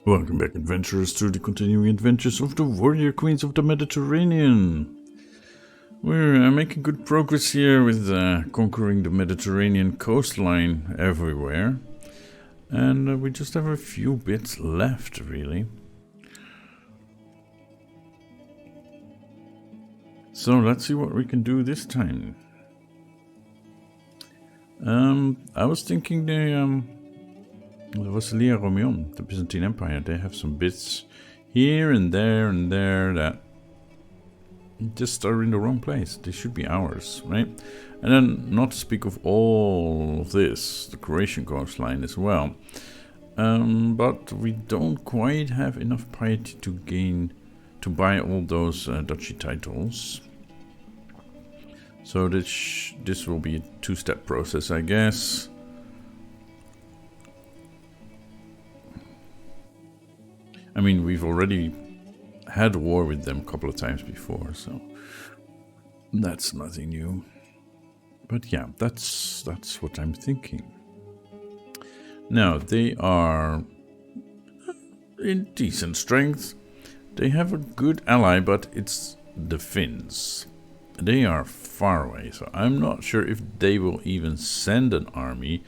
Welcome back, adventurers, to the continuing adventures of the warrior queens of the Mediterranean. We're making good progress here with conquering the Mediterranean coastline everywhere. And we just have a few bits left, really. So let's see what we can do this time. I was thinking the Basilissa Konstantine, the Byzantine Empire, they have some bits here and there that just are in the wrong place. They should be ours, right? And then, not to speak of all of this, the Croatian coastline as well. But we don't quite have enough piety to buy all those duchy titles. So this will be a two-step process, I guess. I mean, we've already had war with them a couple of times before, so that's nothing new. But yeah, that's what I'm thinking. Now, they are in decent strength. They have a good ally, but it's the Finns. They are far away, so I'm not sure if they will even send an army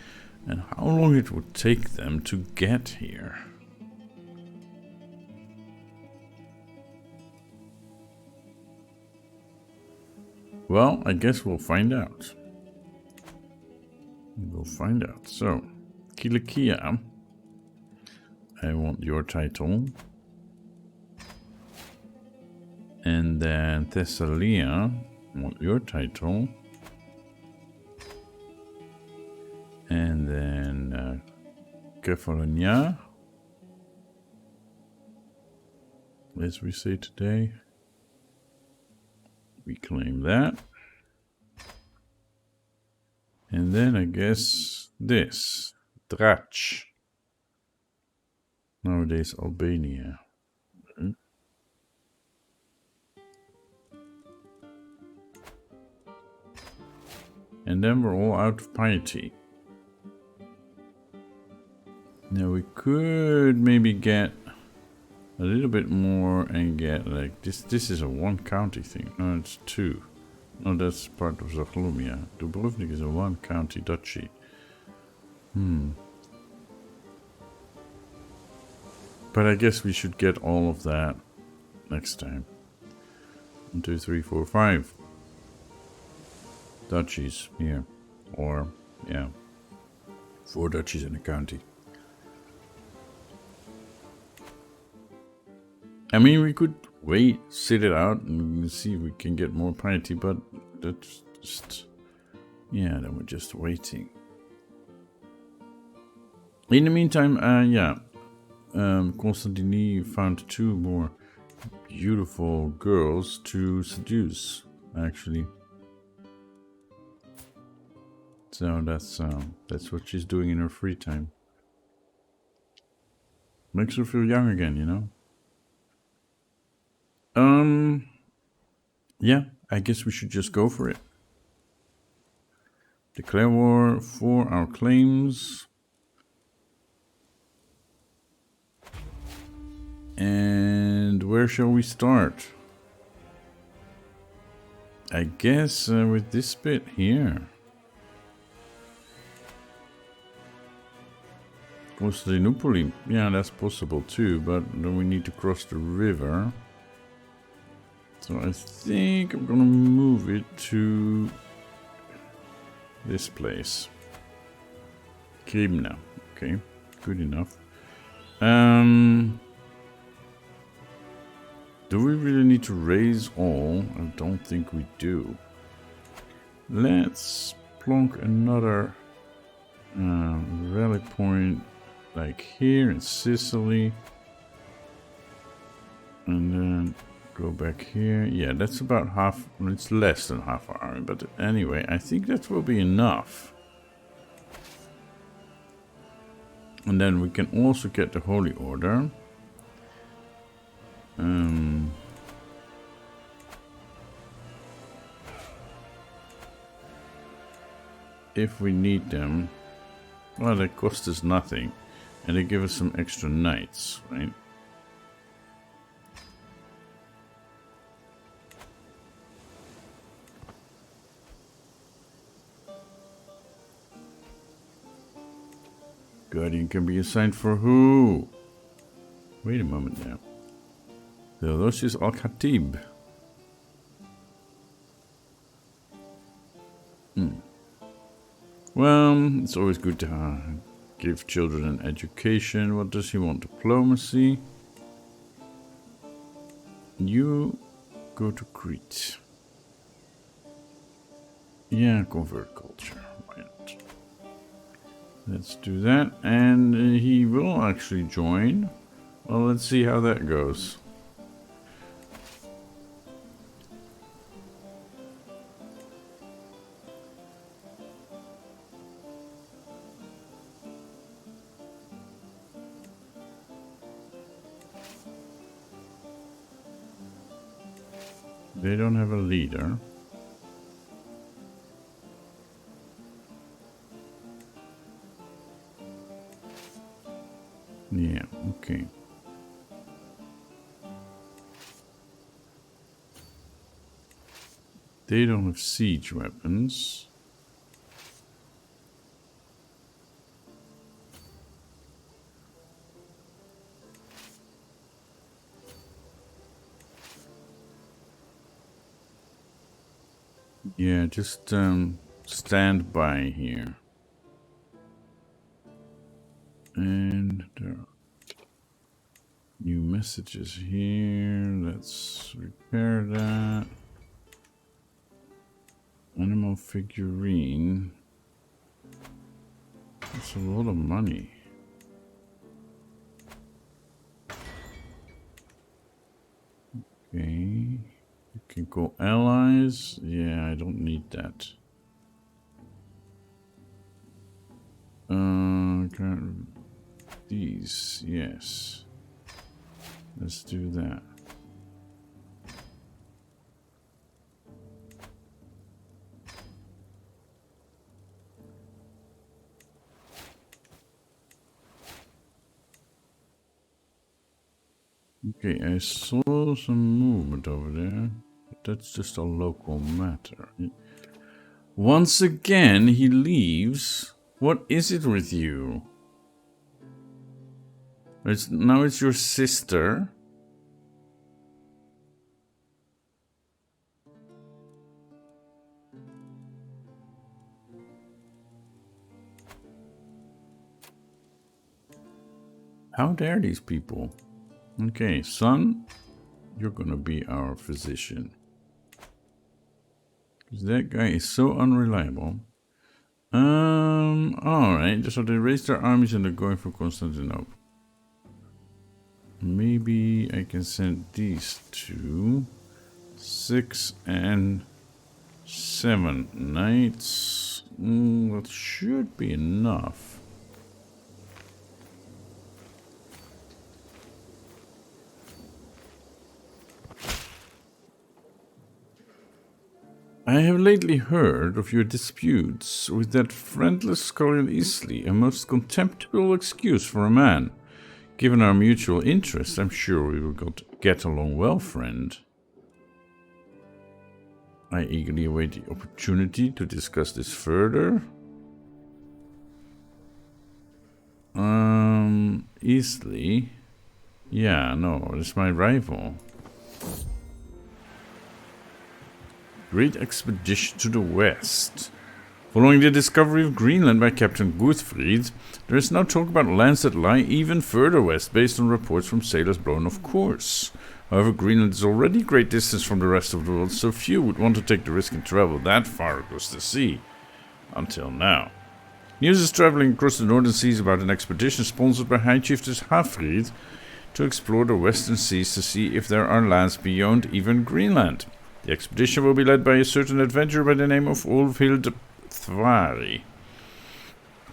and how long it would take them to get here. Well, I guess we'll find out. We'll find out. So, Kilikia, I want your title. And then Thessalia, I want your title. And then Kefalonia, as we say today. We claim that. And then I guess this, Drach. Nowadays Albania. Okay. And then we're all out of piety. Now we could maybe get a little bit more and get like this. This is a one county thing. No, it's two. No, that's part of Zaglumia. Dubrovnik is a one county duchy. But I guess we should get all of that next time. 1, 2, 3, 4, 5 duchies here. Or, yeah, 4 duchies in a county. I mean, we could wait, sit it out, and see if we can get more piety, but that's just... yeah, then we're just waiting. In the meantime, Konstantine found 2 more beautiful girls to seduce, actually. So that's what she's doing in her free time. Makes her feel young again, you know? Yeah, I guess we should just go for it. Declare war for our claims. And where shall we start? I guess with this bit here. Constantinople, yeah, that's possible too, but then we need to cross the river. So I think I'm gonna move it to this place. Krimna. Okay, good enough. Do we really need to raise all? I don't think we do. Let's plonk another rally point like here in Sicily. And then go back here. Yeah, that's about half. It's less than half our army, but anyway, I think that will be enough. And then we can also get the Holy Order. If we need them. Well, they cost us nothing. And they give us some extra knights, right? Guardian can be assigned for who? Wait a moment now. Theodosius Al-Khatib. Well, it's always good to give children an education. What does he want? Diplomacy. You go to Crete. Yeah, convert culture. Why not? Let's do that. And he will actually join. Well, let's see how that goes. They don't have a leader. Yeah, okay. They don't have siege weapons. Yeah, just stand by here. And there are new messages here. Let's repair that. Animal figurine. That's a lot of money. Okay. You can go allies. Yeah, I don't need that. These, yes. Let's do that. Okay, I saw some movement over there. But that's just a local matter. Once again, he leaves. What is it with you? Now it's your sister. How dare these people? Okay, son, you're gonna be our physician. Because that guy is so unreliable. Alright, so they raised their armies and they're going for Constantinople. Maybe I can send these two. 6 and 7 knights. That should be enough. I have lately heard of your disputes with that friendless Scullion Isley, a most contemptible excuse for a man. Given our mutual interest, I'm sure we will get along well, friend. I eagerly await the opportunity to discuss this further. Isley? Yeah, no, it's my rival. Great expedition to the west. Following the discovery of Greenland by Captain Guthfried, there is now talk about lands that lie even further west based on reports from sailors blown off course. However, Greenland is already a great distance from the rest of the world, so few would want to take the risk and travel that far across the sea. Until now. News is traveling across the northern seas about an expedition sponsored by High Chiefess Hafrid to explore the western seas to see if there are lands beyond even Greenland. The expedition will be led by a certain adventurer by the name of Ulfhild Thvari.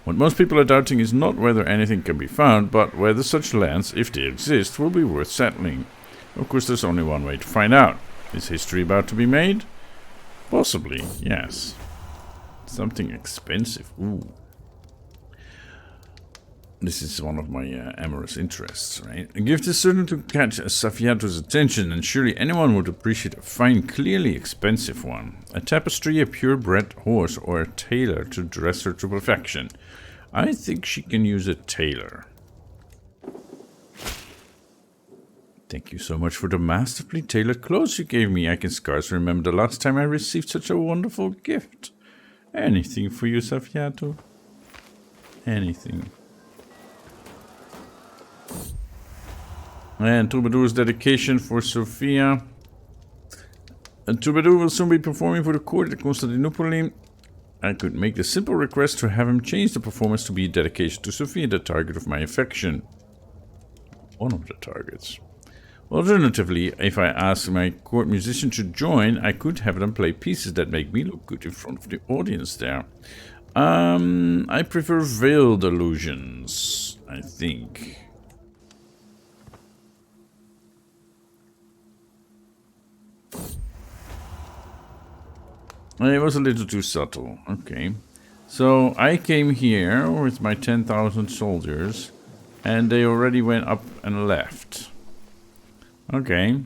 What most people are doubting is not whether anything can be found, but whether such lands, if they exist, will be worth settling. Of course, there's only one way to find out. Is history about to be made? Possibly, yes. Something expensive. Ooh. This is one of my amorous interests, right? A gift is certain to catch Safiato's attention, and surely anyone would appreciate a fine, clearly expensive one. A tapestry, a purebred horse, or a tailor to dress her to perfection. I think she can use a tailor. Thank you so much for the masterfully tailored clothes you gave me. I can scarcely remember the last time I received such a wonderful gift. Anything for you, Safiato? Anything. And Troubadour's dedication for Sophia. And Troubadour will soon be performing for the court at Constantinople. I could make the simple request to have him change the performance to be a dedication to Sophia, the target of my affection. One of the targets. Alternatively, if I ask my court musician to join, I could have them play pieces that make me look good in front of the audience there. I prefer veiled illusions, I think. It was a little too subtle. Okay. So I came here with my 10,000 soldiers, and they already went up and left. Okay.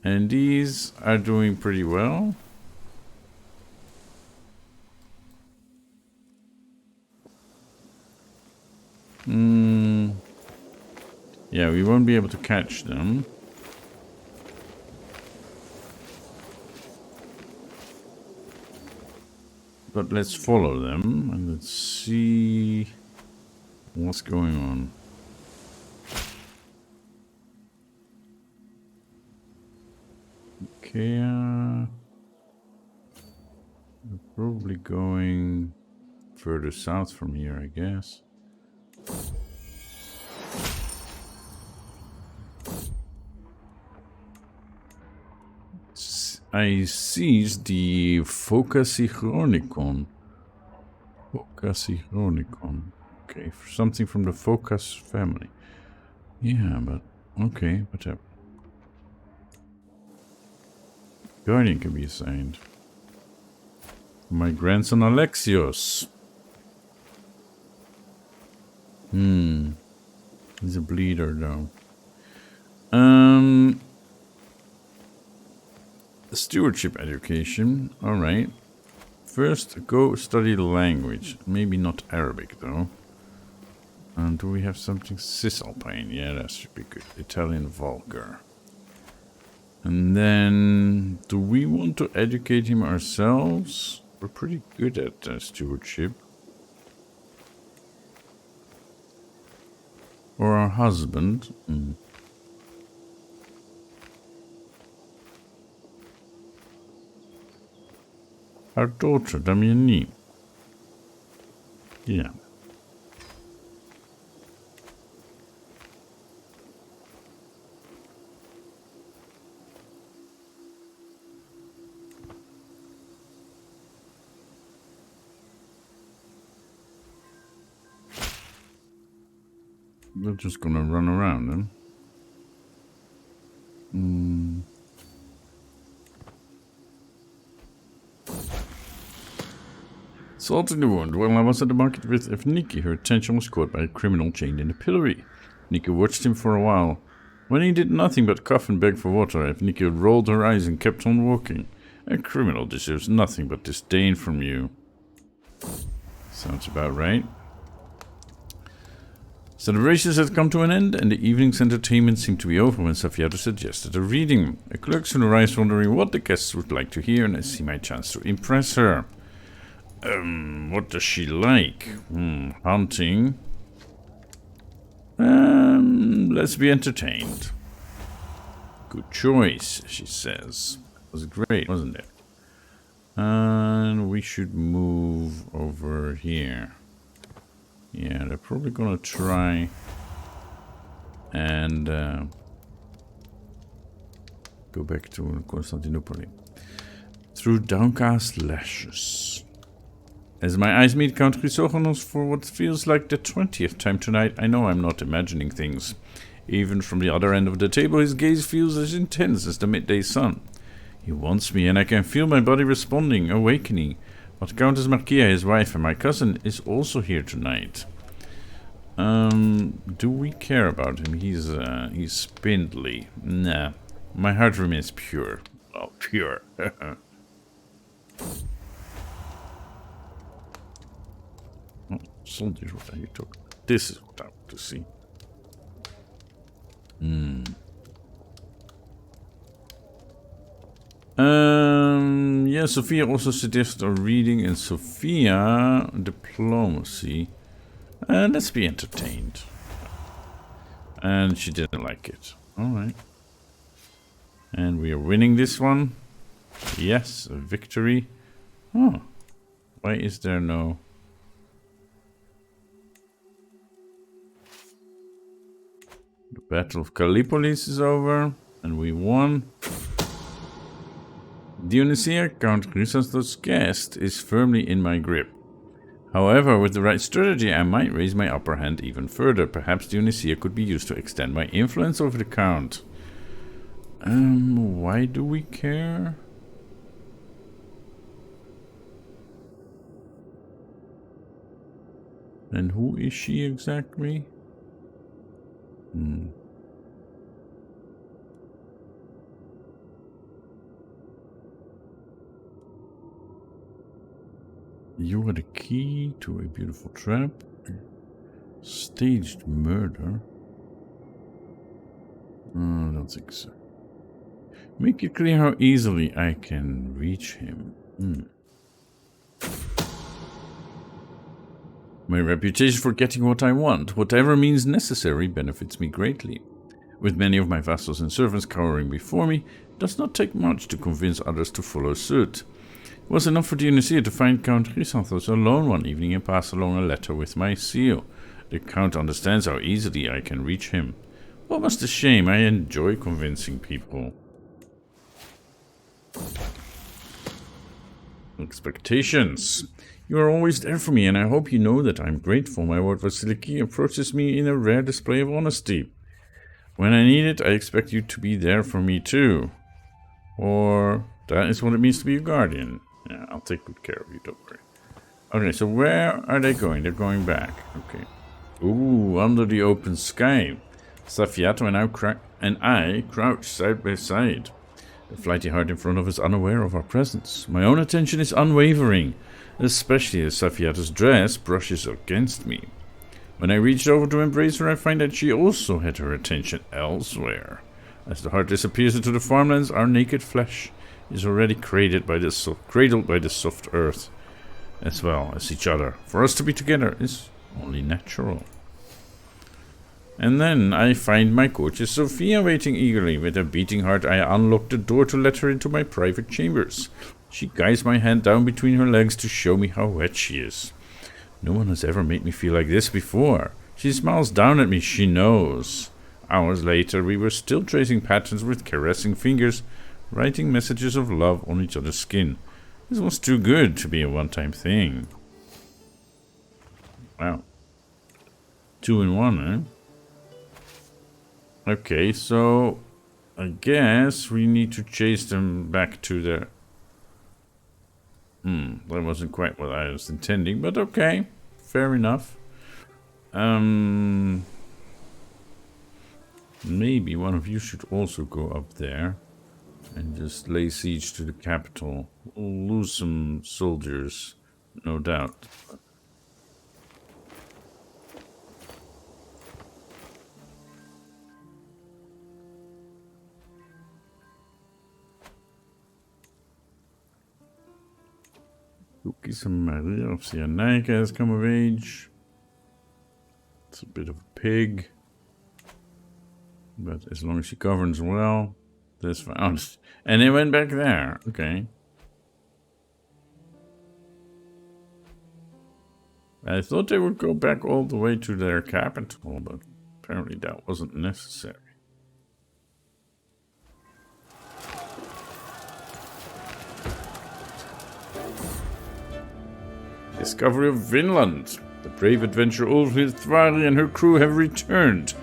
And these are doing pretty well. Yeah, we won't be able to catch them. But let's follow them and let's see what's going on. Okay, we're probably going further south from here, I guess. I seized the Phocasichronicon. Phocasichronicon. Okay, something from the Phocas family. Yeah, but okay, whatever. Guardian can be assigned. My grandson Alexios. He's a bleeder though. Stewardship education. Alright. First, go study the language. Maybe not Arabic though. And do we have something Cisalpine? Yeah, that should be good. Italian vulgar. And then, do we want to educate him ourselves? We're pretty good at stewardship. Or our husband. Our daughter, Damiani. Yeah. We're just gonna run around then. Salt in the wound. While I was at the market with Evniki, her attention was caught by a criminal chained in a pillory. Evniki watched him for a while. When he did nothing but cough and beg for water, Evniki rolled her eyes and kept on walking. A criminal deserves nothing but disdain from you. Sounds about right. Celebrations had come to an end, and the evening's entertainment seemed to be over when Safiato suggested a reading. A clerk soon arrives wondering what the guests would like to hear, and I see my chance to impress her. What does she like? Hunting. Let's be entertained. Good choice, she says. It was great, wasn't it? And we should move over here. Yeah, they're probably gonna try and go back to Constantinople. Through downcast lashes. As my eyes meet Count Chrysogonos for what feels like the 20th time tonight, I know I'm not imagining things. Even from the other end of the table, his gaze feels as intense as the midday sun. He wants me, and I can feel my body responding, awakening. But Countess Markia, his wife, and my cousin is also here tonight. Do we care about him? He's spindly. Nah. My heart remains pure. Oh, pure. Oh, soldiers, what are you talking about? This is what I want to see. Yeah, Sophia also suggested a reading in Sophia diplomacy. Let's be entertained. And she didn't like it. Alright. And we are winning this one. Yes, a victory. Oh. Why is there no... The Battle of Callipolis is over. And we won. Dionysia, Count Chrysanthos' guest, is firmly in my grip. However, with the right strategy, I might raise my upper hand even further. Perhaps Dionysia could be used to extend my influence over the Count. Why do we care? And who is she exactly? You are the key to a beautiful trap. Staged murder? I don't think so. Make it clear how easily I can reach him. My reputation for getting what I want, whatever means necessary, benefits me greatly. With many of my vassals and servants cowering before me, it does not take much to convince others to follow suit. It was enough for Dionysia to find Count Chrysanthos alone one evening and pass along a letter with my seal. The Count understands how easily I can reach him. Almost a shame, I enjoy convincing people. Expectations. You are always there for me, and I hope you know that I am grateful. My ward Vasiliki approaches me in a rare display of honesty. When I need it, I expect you to be there for me too. Or that is what it means to be a guardian. Yeah, I'll take good care of you, don't worry. Okay, so where are they going? They're going back. Okay. Ooh, under the open sky. Safiato and I crouch side by side. The flighty heart in front of us unaware of our presence. My own attention is unwavering, especially as Safiato's dress brushes against me. When I reach over to embrace her, I find that she also had her attention elsewhere. As the heart disappears into the farmlands, our naked flesh is already cradled by the soft earth, as well as each other. For us to be together is only natural. And then I find my courtier Sophia waiting eagerly. With a beating heart, I unlock the door to let her into my private chambers. She guides my hand down between her legs to show me how wet she is. No one has ever made me feel like this before. She smiles down at me, she knows. Hours later, we were still tracing patterns with caressing fingers, writing messages of love on each other's skin. This was too good to be a one-time thing. Wow. 2 in 1, eh? Okay, so I guess we need to chase them back to their... that wasn't quite what I was intending, but okay. Fair enough. Maybe one of you should also go up there and just lay siege to the capital. We'll lose some soldiers, no doubt. Lukisa Maria of Cyrenaica has come of age. It's a bit of a pig. But as long as she governs well, that's fine. And they went back there. Okay. I thought they would go back all the way to their capital, but apparently that wasn't necessary. Discovery of Vinland. The brave adventurer Ulfhild Thvari and her crew have returned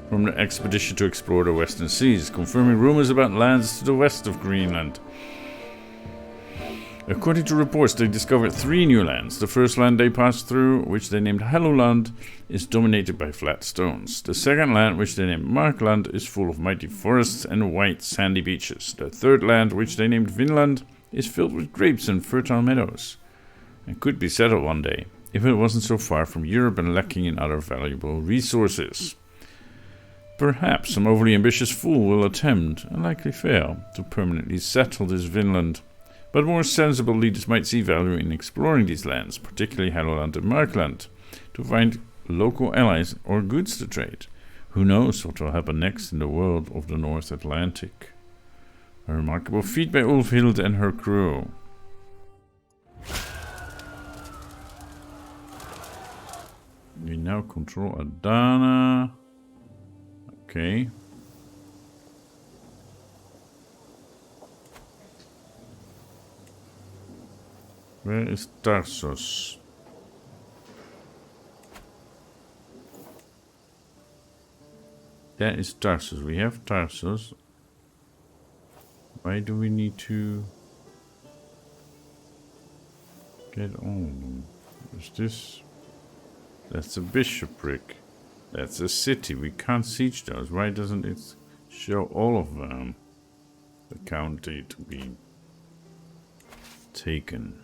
from the expedition to explore the western seas, confirming rumors about lands to the west of Greenland. According to reports, they discovered 3 new lands. The first land they passed through, which they named Helluland, is dominated by flat stones. The second land, which they named Markland, is full of mighty forests and white sandy beaches. The third land, which they named Vinland, is filled with grapes and fertile meadows, and could be settled one day, if it wasn't so far from Europe and lacking in other valuable resources. Perhaps some overly ambitious fool will attempt, and likely fail, to permanently settle this Vinland. But more sensible leaders might see value in exploring these lands, particularly Helluland and Markland, to find local allies or goods to trade. Who knows what will happen next in the world of the North Atlantic? A remarkable feat by Ulfhild and her crew. We now control Adana. Okay. Where is Tarsus? That is Tarsus. We have Tarsus. Why do we need to get on? Is this? That's a bishopric. That's a city. We can't siege those. Why doesn't it show all of the county to be taken?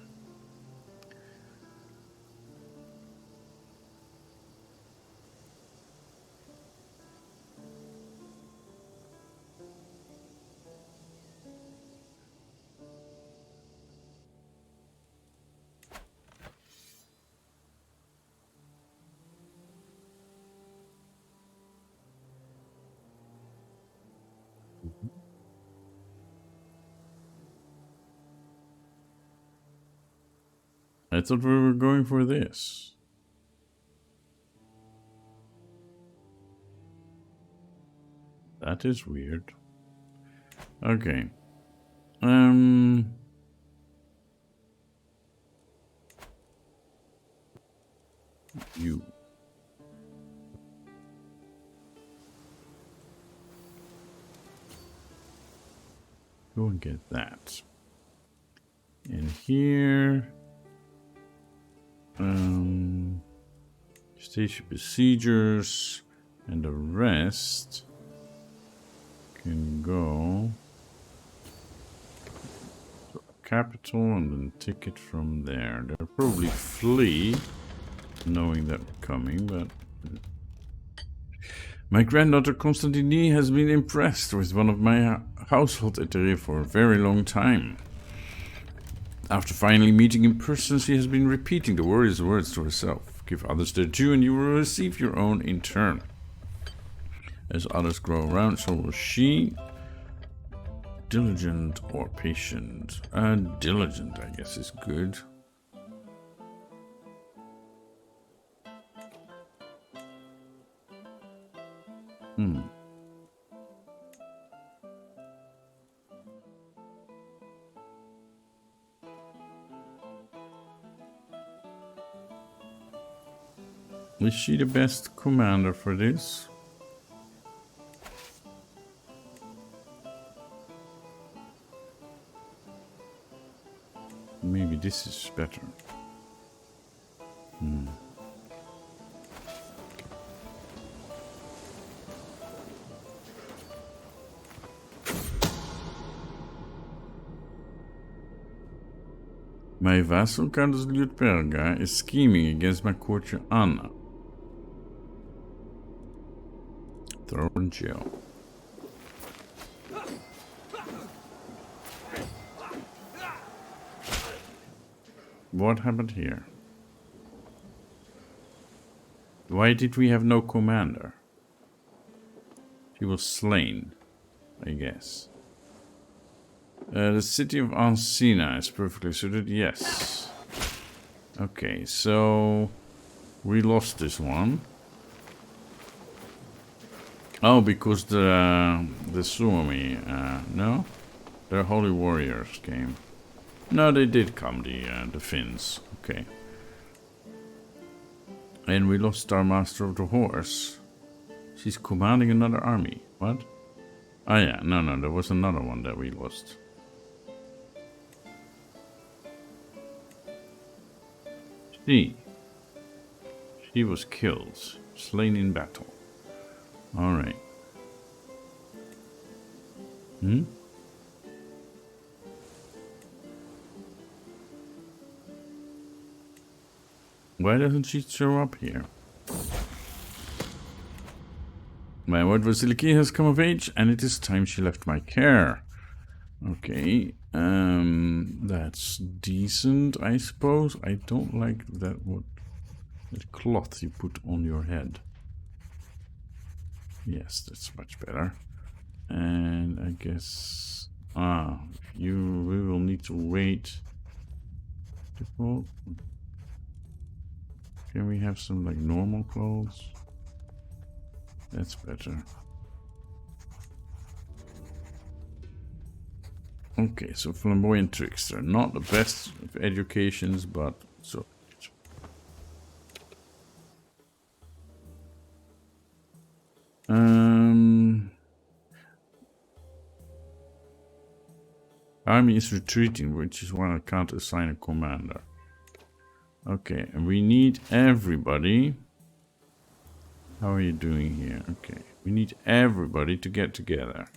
I thought we were going for this. That is weird. Okay. You. Go and get that. And here. Station besiegers and the rest can go to capital and then take it from there. They'll probably flee, knowing that we're coming, but my granddaughter Konstantine has been impressed with one of my household atelier for a very long time. After finally meeting in person, she has been repeating the warrior's words to herself. Give others their due and you will receive your own in turn. As others grow around, so will she. Diligent or patient? Diligent, I guess, is good. Is she the best commander for this? Maybe this is better. My vassal Countess Liutperga is scheming against my courtier Anna. Throw her in jail. What happened here? Why did we have no commander? He was slain, I guess. The city of Ancina is perfectly suited, yes. Okay, so we lost this one. Oh, because the Suomi, no? Their holy warriors came. No, they did come, the Finns. Okay. And we lost our master of the horse. She's commanding another army. What? Oh yeah, no, there was another one that we lost. She was killed, slain in battle. Alright. Why doesn't she show up here? My ward Basilissa has come of age, and it is time she left my care. Okay, that's decent, I suppose. I don't like that cloth you put on your head. Yes, that's much better. And I guess we will need to wait. Can we have some like normal clothes? That's better. Okay, so flamboyant trickster, not the best of educations, but so. Army is retreating, which is why I can't assign a commander. Okay, and we need everybody. How are you doing here? Okay, we need everybody to get together.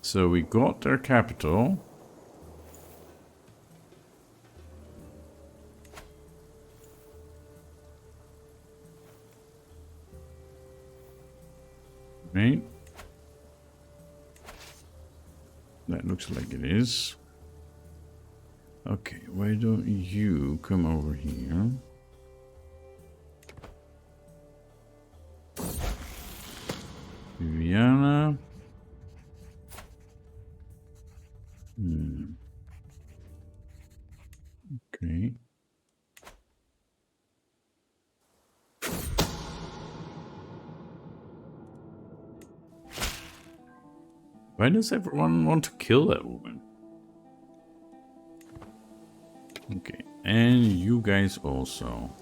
So we got their capital. Right? That looks like it is. Okay, why don't you come over here? Viviana. Okay. Why does everyone want to kill that woman? Okay, and you guys also.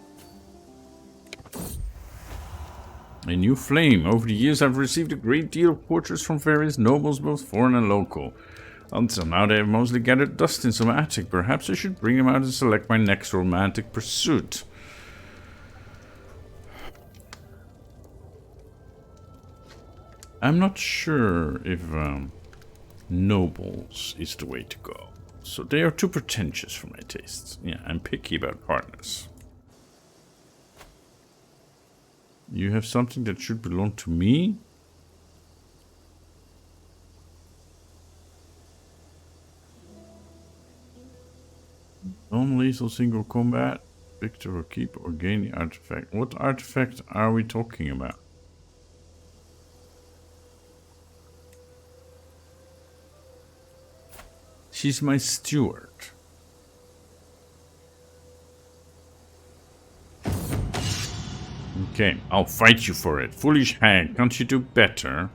A new flame. Over the years I've received a great deal of portraits from various nobles, both foreign and local. Until now they have mostly gathered dust in some attic. Perhaps I should bring them out and select my next romantic pursuit. I'm not sure if nobles is the way to go. So they are too pretentious for my tastes. Yeah, I'm picky about partners. You have something that should belong to me? Non-lethal single combat, victor or keep or gain the artifact. What artifact are we talking about? She's my steward. Okay, I'll fight you for it. Foolish hag, can't you do better?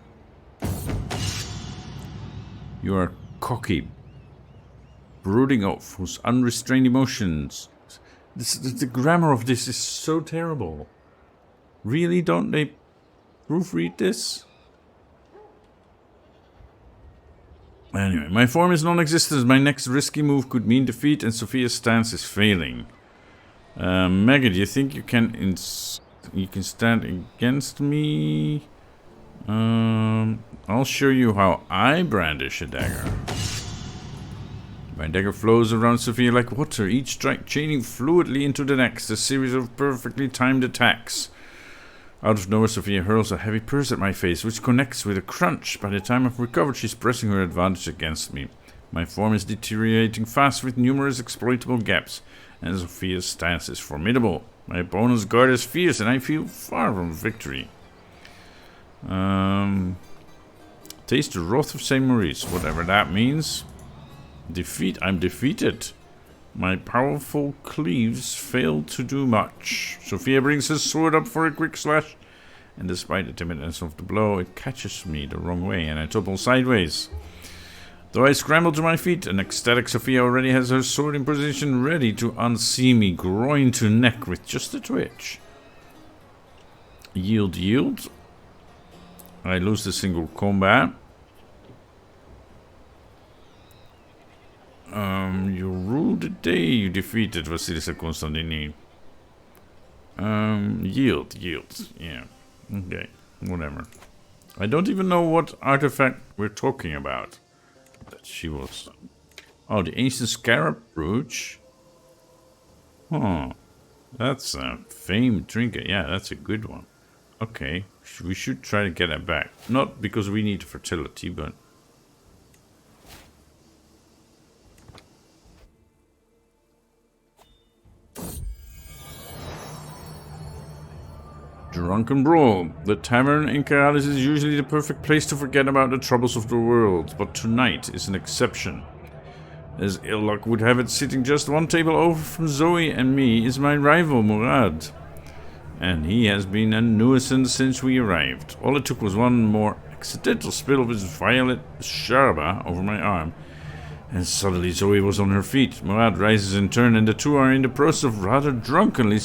You are cocky, brooding oaf, whose unrestrained emotions. The grammar of this is so terrible. Really, don't they proofread this? Anyway, my form is non-existent. My next risky move could mean defeat, and Sophia's stance is failing. Maggie, do you think you can stand against me? I'll show you how I brandish a dagger. My dagger flows around Sophia like water, each strike chaining fluidly into the next, a series of perfectly timed attacks. Out of nowhere, Sophia hurls a heavy purse at my face, which connects with a crunch. By the time I've recovered, she's pressing her advantage against me. My form is deteriorating fast with numerous exploitable gaps, and Sophia's stance is formidable. My opponent's guard is fierce, and I feel far from victory. Taste the wrath of Saint Maurice, whatever that means. Defeat, I'm defeated. My powerful cleaves fail to do much. Sophia brings her sword up for a quick slash, and despite the timidness of the blow, it catches me the wrong way, and I topple sideways. Though I scramble to my feet, an ecstatic Sophia already has her sword in position, ready to unsee me groin to neck with just a twitch. Yield, yield. I lose the single combat. You ruled the day you defeated Basilissa Konstantine. Yield. Yeah. Okay, whatever. I don't even know what artifact we're talking about. That she was... Oh, the ancient scarab brooch. Huh. That's a famed trinket. Yeah, that's a good one. Okay, we should try to get it back. Not because we need fertility, but... Drunken Brawl. The tavern in Keralis is usually the perfect place to forget about the troubles of the world, but tonight is an exception. As ill luck would have it, sitting just one table over from Zoe and me is my rival Murad. And he has been a nuisance since we arrived. All it took was one more accidental spill of his violet sharba over my arm, and suddenly Zoe was on her feet. Murad rises in turn, and the two are in the process of rather drunkenly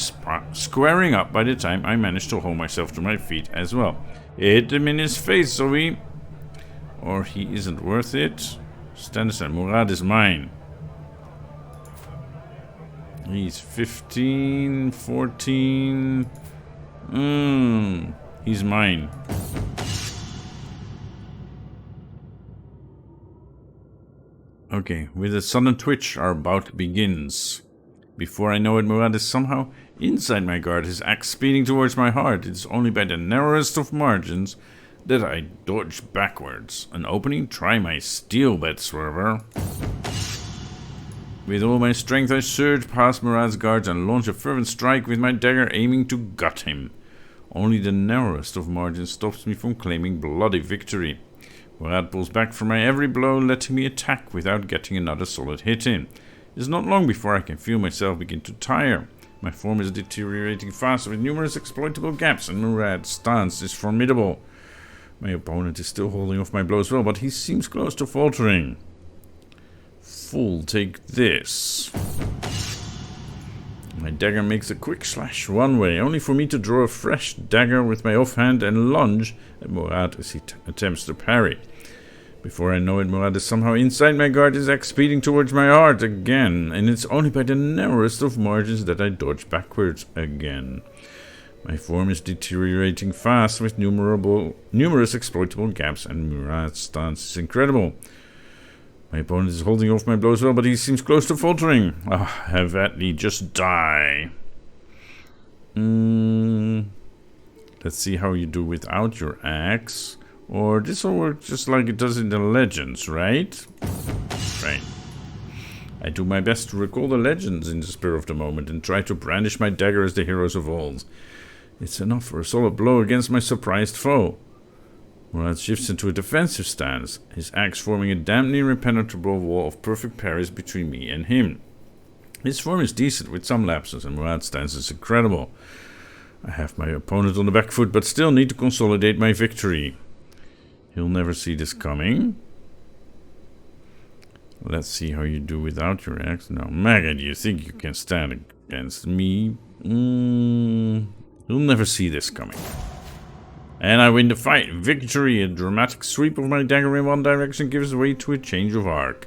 squaring up by the time I manage to hold myself to my feet as well. Hit him in his face, Zoe. Or he isn't worth it. Stand aside, Murad is mine. He's 15, 14... he's mine. Okay, with a sudden twitch, our bout begins. Before I know it, Murad is somehow inside my guard, his axe speeding towards my heart. It's only by the narrowest of margins that I dodge backwards. An opening? Try my steel, bed swerver. With all my strength, I surge past Murad's guards and launch a fervent strike with my dagger, aiming to gut him. Only the narrowest of margins stops me from claiming bloody victory. Murad pulls back from my every blow, letting me attack without getting another solid hit in. It is not long before I can feel myself begin to tire. My form is deteriorating fast with numerous exploitable gaps, and Murad's stance is formidable. My opponent is still holding off my blows well, but he seems close to faltering. Fool, take this. My dagger makes a quick slash one way, only for me to draw a fresh dagger with my offhand and lunge at Murad as he attempts to parry. Before I know it, Murad is somehow inside my guard, his axe speeding towards my heart again, and it's only by the narrowest of margins that I dodge backwards again. My form is deteriorating fast with numerous exploitable gaps, and Murad's stance is incredible. My opponent is holding off my blows well, but he seems close to faltering. Have at me, just die. Let's see how you do without your axe. Or this will work just like it does in the legends, right? Right. I do my best to recall the legends in the spur of the moment and try to brandish my dagger as the heroes of old. It's enough for a solid blow against my surprised foe. Murad shifts into a defensive stance, his axe forming a damn near impenetrable wall of perfect parries between me and him. His form is decent with some lapses, and Murad's stance is incredible. I have my opponent on the back foot, but still need to consolidate my victory. He'll never see this coming. Let's see how you do without your axe. Now, Maggot, do you think you can stand against me? He'll never see this coming. And I win the fight. Victory! A dramatic sweep of my dagger in one direction gives way to a change of arc.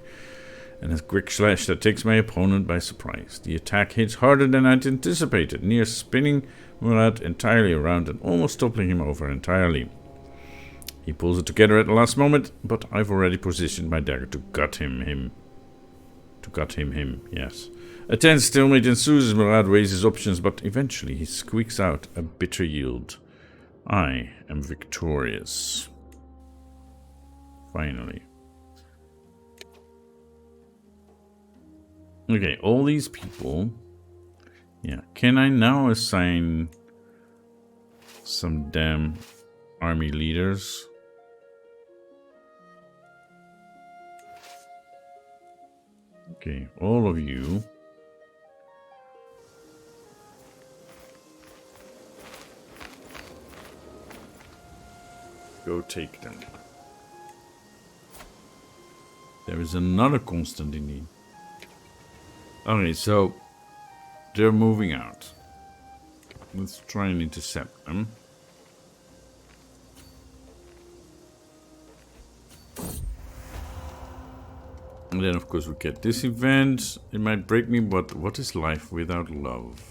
And a quick slash that takes my opponent by surprise. The attack hits harder than I'd anticipated, near spinning Murad entirely around and almost toppling him over entirely. He pulls it together at the last moment, but I've already positioned my dagger to gut him. Yes. A tense stalemate ensues as Murad weighs his options, but eventually he squeaks out a bitter yield. I am victorious. Finally. Okay, all these people. Yeah, can I now assign some damn army leaders? Okay, all of you. Go take them. There is another Konstantine. Okay, so they're moving out. Let's try and intercept them. And then of course we get this event. It might break me, but what is life without love?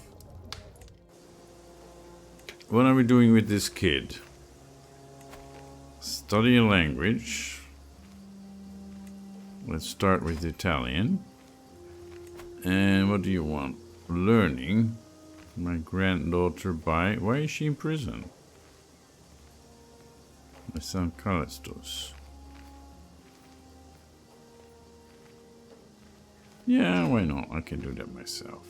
What are we doing with this kid? Study a language. Let's start with Italian. And what do you want? Learning. My granddaughter by... Why is she in prison? My son Callistus. Yeah, why not? I can do that myself.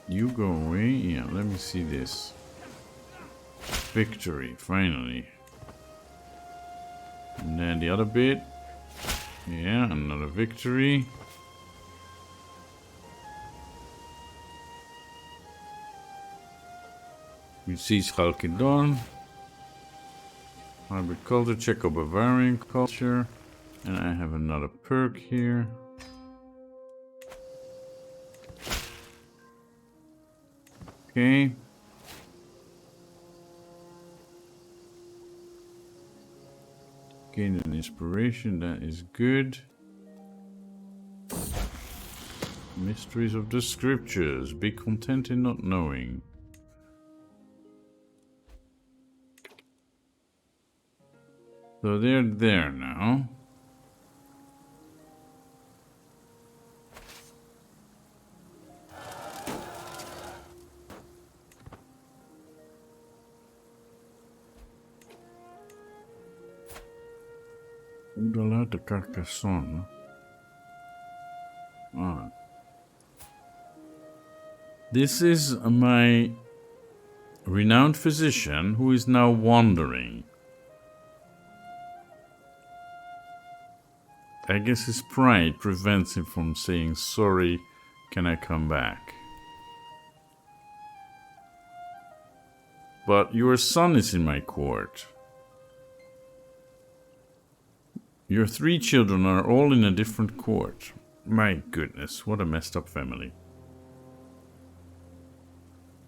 You go away. Yeah, let me see this. Victory, finally. And then the other bit. Yeah, another victory. We see Chalkidon. Agriculture, Czechobavarian culture. And I have another perk here. Okay. Gain an inspiration, that is good. Mysteries of the scriptures. Be content in not knowing. So they're there now. Udala de Carcassonne. Ah. This is my renowned physician who is now wandering. I guess his pride prevents him from saying, sorry, can I come back? But your son is in my court. Your 3 children are all in a different court. My goodness, what a messed up family.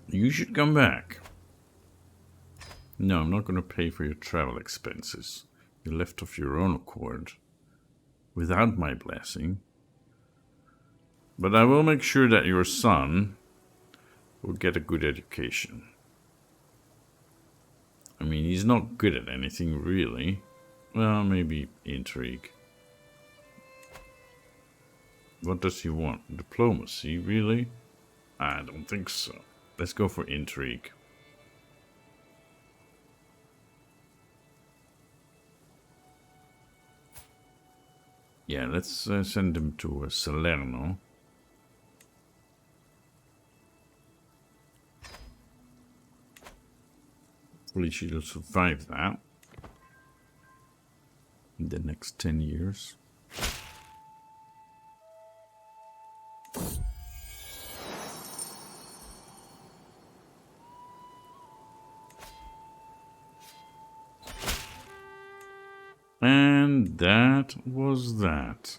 You should come back. No, I'm not going to pay for your travel expenses. You left of your own accord. Without my blessing. But I will make sure that your son will get a good education. I mean, he's not good at anything, really. Well, maybe intrigue. What does he want? Diplomacy, really? I don't think so. Let's go for intrigue. Yeah, let's send him to Salerno. Hopefully she'll survive that in the next 10 years. And that was that.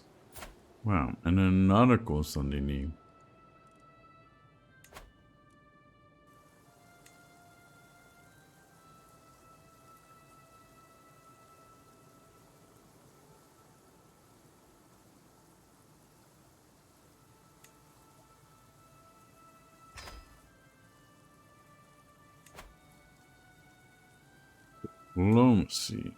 Wow, and another Konstantine. Diplomacy.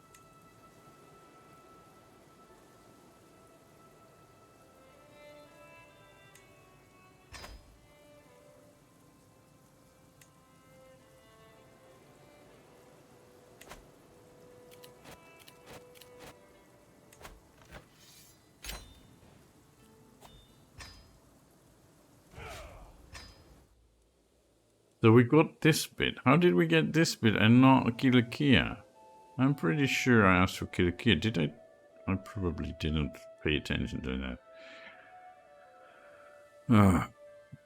So we got this bit. How did we get this bit and not Kilikia? I'm pretty sure I asked for Kilikia. Did I? I probably didn't pay attention to that.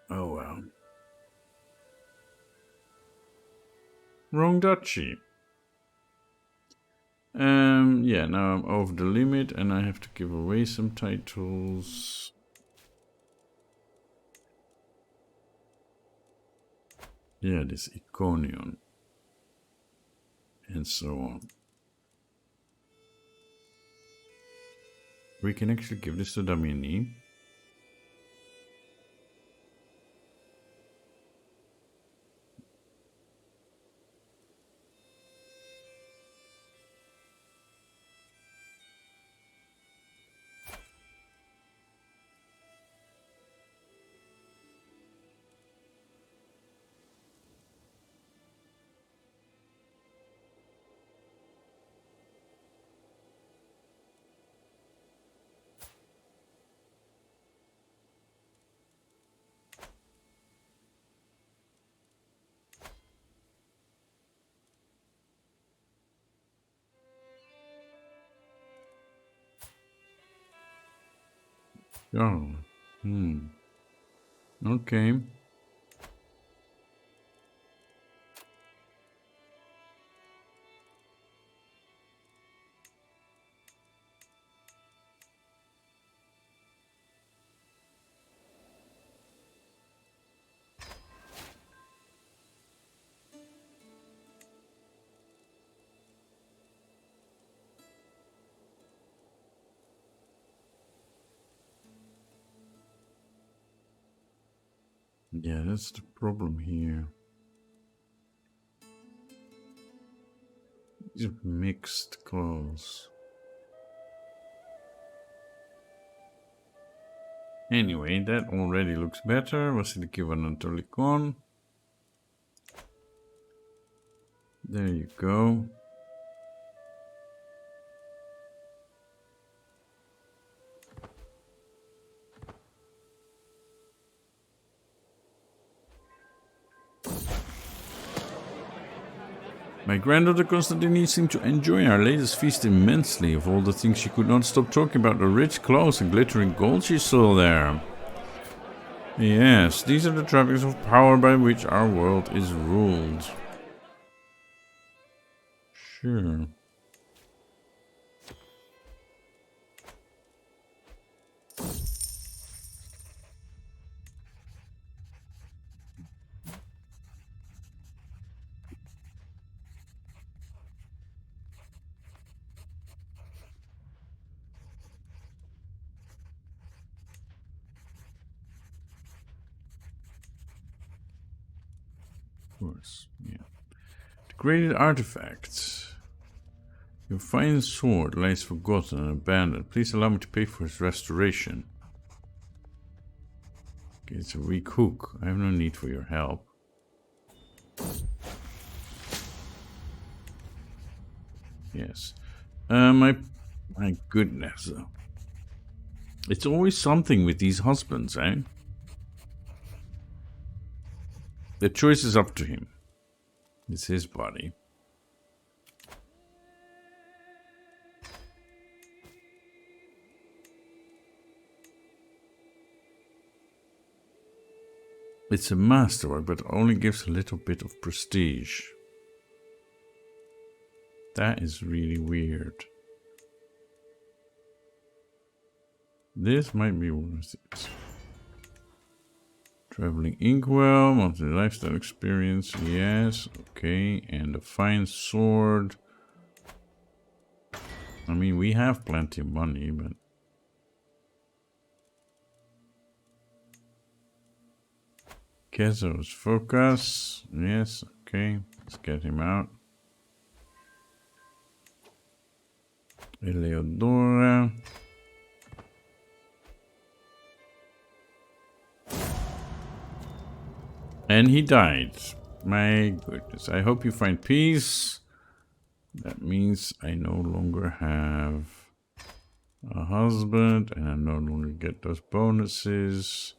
Oh well. Wrong duchy. Yeah, now I'm over the limit and I have to give away some titles. Yeah, this Iconion. And so on. We can actually give this to Damiani. Oh. Okay. Yeah, that's the problem here. These mixed clothes. Anyway, that already looks better. Basilissa Konstantine. There you go. My granddaughter Konstantine seemed to enjoy our latest feast immensely. Of all the things she could not stop talking about, the rich clothes and glittering gold she saw there. Yes, these are the trappings of power by which our world is ruled. Sure. Of course, yeah. Degraded artifacts. Your fine sword lies forgotten and abandoned. Please allow me to pay for its restoration. Okay, it's a weak hook. I have no need for your help. Yes. My goodness. It's always something with these husbands, eh? The choice is up to him. It's his body. It's a masterwork, but only gives a little bit of prestige. That is really weird. This might be worth it. Traveling inkwell, monthly lifestyle experience, yes, okay, and a fine sword. I mean, we have plenty of money, but... Kezo's focus, yes, okay, let's get him out. Eleodora. And he died. My goodness. I hope you find peace. That means I no longer have a husband and I no longer get those bonuses.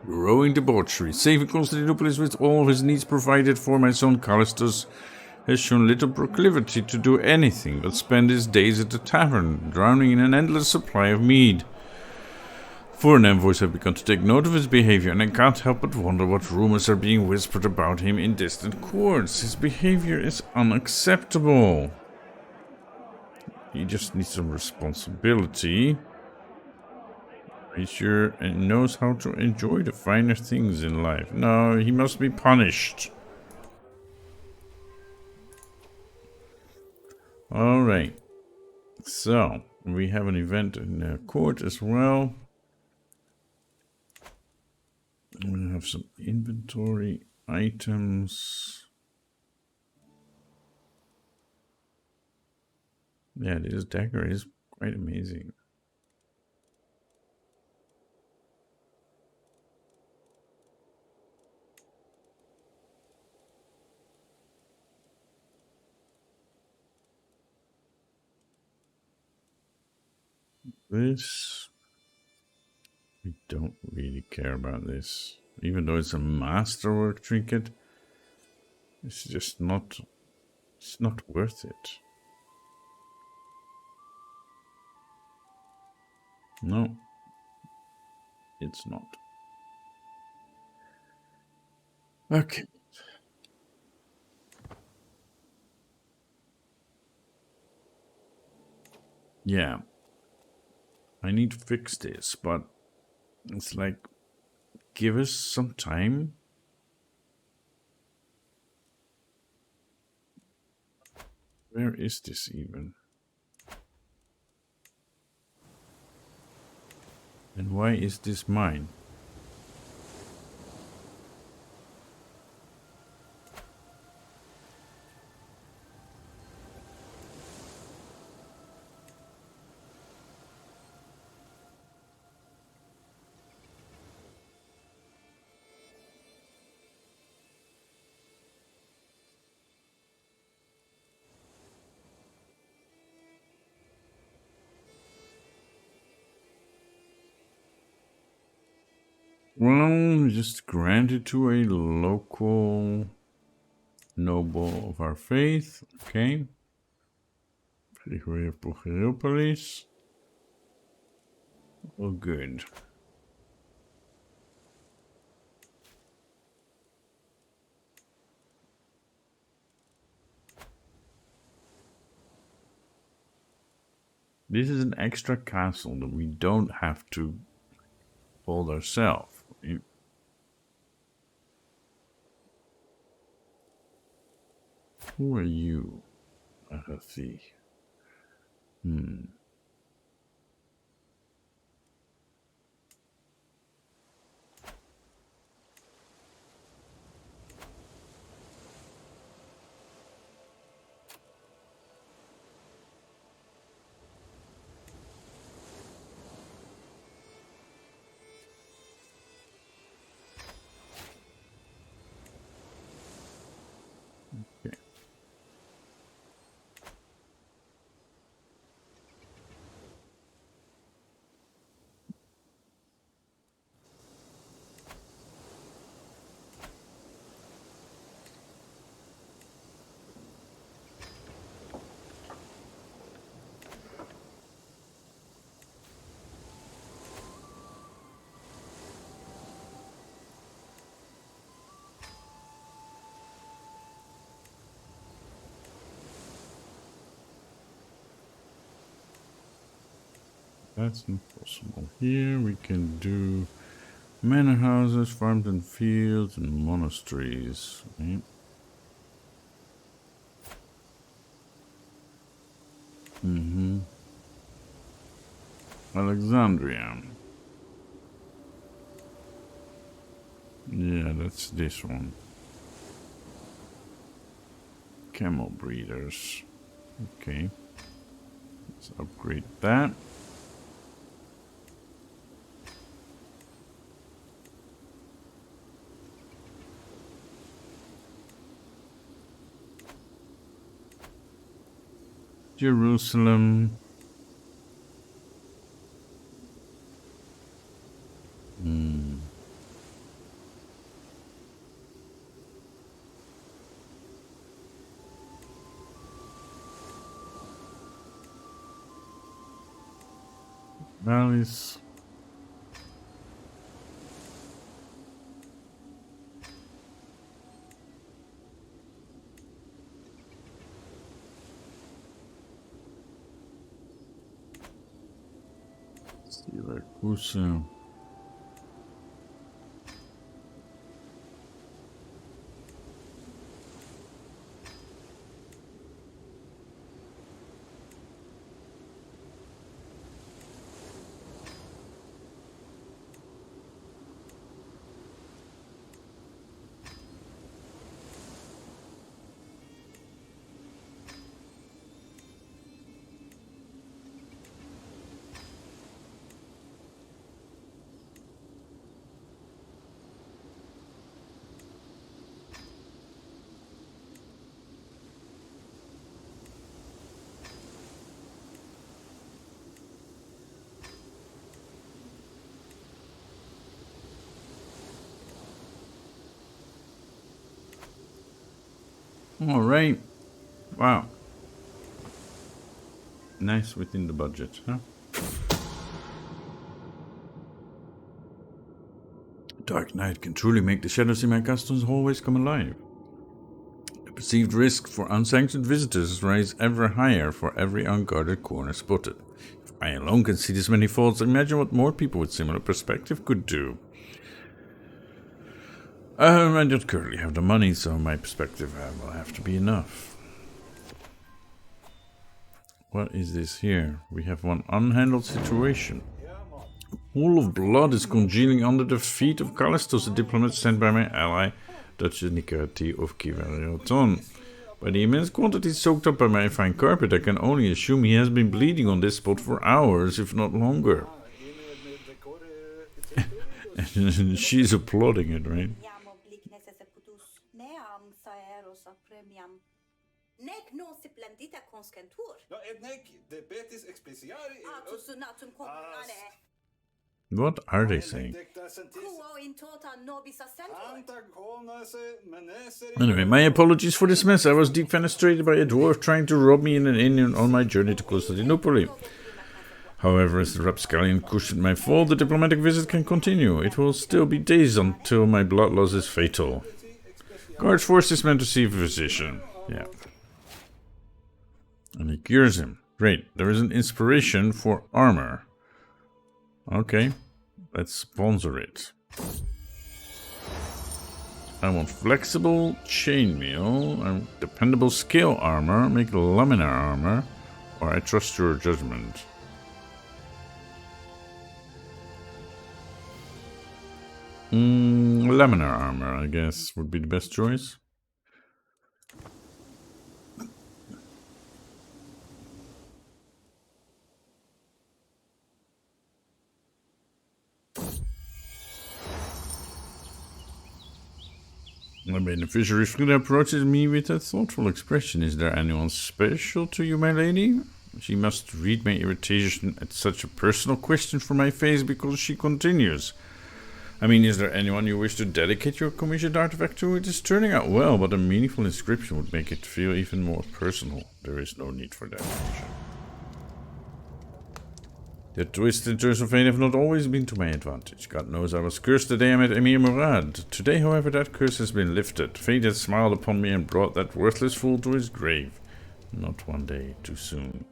Growing debauchery. Saving Constantinople with all of his needs provided for, my son Callistus has shown little proclivity to do anything but spend his days at the tavern, drowning in an endless supply of mead. Foreign envoys have begun to take note of his behavior, and I can't help but wonder what rumors are being whispered about him in distant courts. His behavior is unacceptable. He just needs some responsibility. He's sure and knows how to enjoy the finer things in life. No, he must be punished. Alright. So, we have an event in the court as well. We have some inventory items. Yeah, this dagger is quite amazing. This, we don't really care about this. Even though it's a masterwork trinket, it's just not, it's not worth it. No, it's not. Okay. Yeah. I need to fix this, but it's like, give us some time. Where is this even? And why is this mine? Well, just grant it to a local noble of our faith. Okay. Police. Oh, good. This is an extra castle that we don't have to hold ourselves. Who are you? Ahathi. Okay. That's not possible. Here we can do manor houses, farms and fields, and monasteries. Right? Alexandria. Yeah, that's this one. Camel breeders. Okay. Let's upgrade that. Jerusalem. Valleys. Syracuse. All right. Wow. Nice within the budget, huh? Dark night can truly make the shadows in my custom's hallways come alive. The perceived risk for unsanctioned visitors rise ever higher for every unguarded corner spotted. If I alone can see this many faults, imagine what more people with similar perspective could do. I don't currently have the money, so my perspective will have to be enough. What is this here? We have one unhandled situation. A pool of blood is congealing under the feet of Callistos, a diplomat sent by my ally, Duchess Nikarati of Kivarioton. By the immense quantities soaked up by my fine carpet, I can only assume he has been bleeding on this spot for hours, if not longer. And she's applauding it, right? What are they saying? Anyway, my apologies for this mess. I was defenestrated by a dwarf trying to rob me in an inn on my journey to Constantinople. However, as the rapscallion cushioned my fall, the diplomatic visit can continue. It will still be days until my blood loss is fatal. Guards force this man to see a physician. Yeah. And he cures him. Great. There is an inspiration for armor. Okay. Let's sponsor it. I want flexible chainmail, dependable scale armor, make laminar armor, or I trust your judgment. Laminar armor, I guess, would be the best choice. The beneficiary Frida approaches me with a thoughtful expression. Is there anyone special to you, my lady? She must read my irritation at such a personal question from my face because she continues. I mean, is there anyone you wish to dedicate your commissioned artifact to? It is turning out well, but a meaningful inscription would make it feel even more personal. There is no need for that. The twists and turns of fate have not always been to my advantage. God knows I was cursed the day I met Emir Murad. Today, however, that curse has been lifted. Fate has smiled upon me and brought that worthless fool to his grave. Not one day too soon.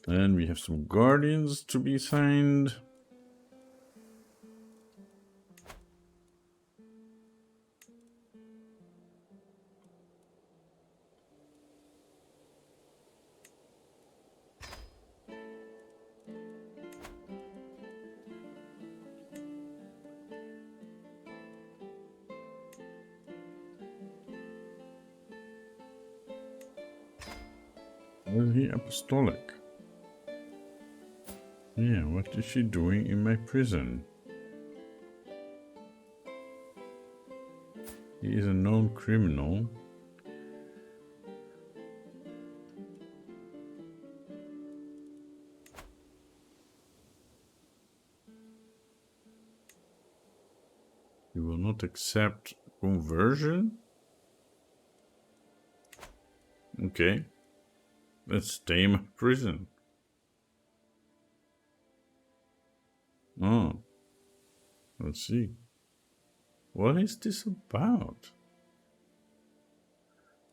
And we have some guardians to be signed. Was he apostolic? Yeah, what is she doing in my prison? He is a known criminal. He will not accept conversion? Okay. Let's stay in prison. Oh. Let's see. What is this about?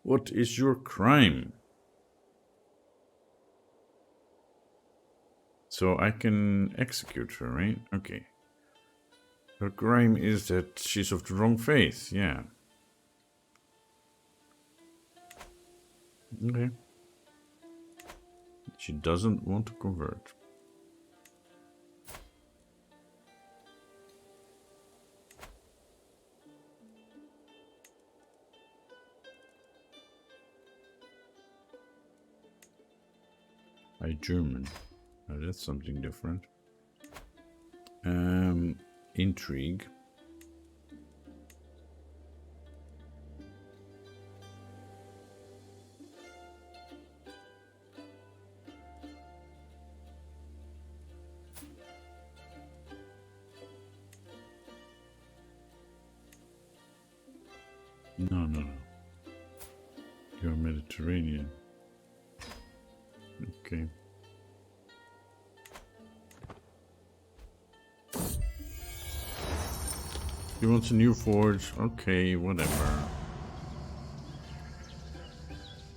What is your crime? So I can execute her, right? Okay. Her crime is that she's of the wrong faith, yeah. Okay. She doesn't want to convert. High German. Oh, that's something different. Intrigue. No. You're Mediterranean. Okay. He wants a new forge. Okay, whatever.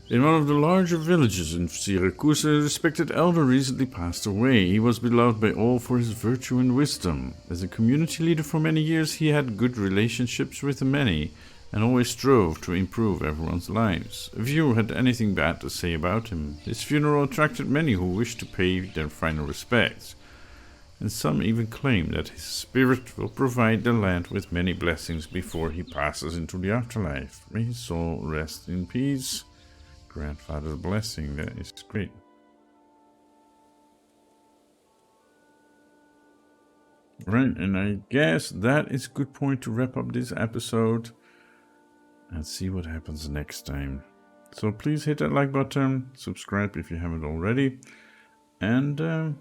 In one of the larger villages in Syracuse, a respected elder recently passed away. He was beloved by all for his virtue and wisdom. As a community leader for many years, he had good relationships with the many and always strove to improve everyone's lives. Few had anything bad to say about him. His funeral attracted many who wished to pay their final respects, and some even claim that his spirit will provide the land with many blessings before he passes into the afterlife. May his soul rest in peace. Grandfather's blessing, that is great. Right, and I guess that is a good point to wrap up this episode and see what happens next time. So please hit that like button, subscribe if you haven't already, and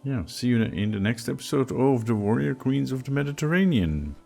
yeah, see you in the next episode of the Warrior Queens of the Mediterranean.